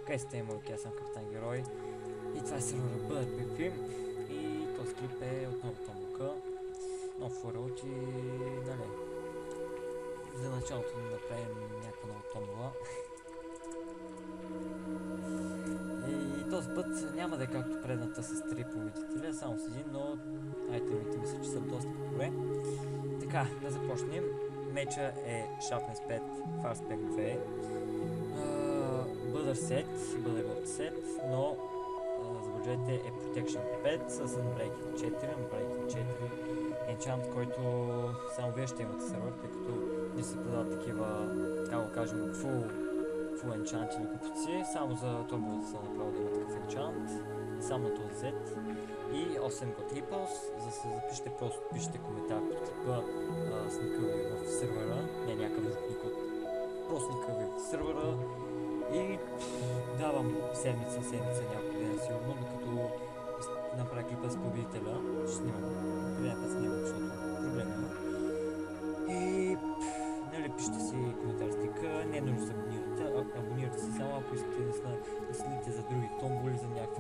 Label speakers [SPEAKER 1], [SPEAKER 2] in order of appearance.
[SPEAKER 1] Къде сте, ималки, аз съм Капитан Герой и това е сервера Бъдър Пипим и този клип е отново Томбука, нов World и нали, за началото да направим някаква нова томбула. И този път няма да е както предната с 3 победителя, само с един, но айтемите мисля, че са доста добре. Така, да започнем. Меча е Sharpness 5, Fastback 2. Бъдър сет, бъдър сет, но забележете е Protection 5 с Unbreaking 4, Unbreaking 4 enchant, който само вие ще имате сервер, тъй като не се продават такива, как го кажем, full enchant или купици, само за турбо са направо да има такъв enchant, само на този сет. И 8 God Ripples, за да се запишете, просто пишете коментар под клипа сникъви в сервера, не някакъв друг никод, просто сникъви в сервера. И давам седмица няколко дена сигурно, докато направя клипа с победителя. Ще снимам. Преди някакъв снимам, защото проблем има. И нали, пишете си коментар стика, не е нужно да се абонирате. Абонирате се само ако искате да следите за други томболи, за някакви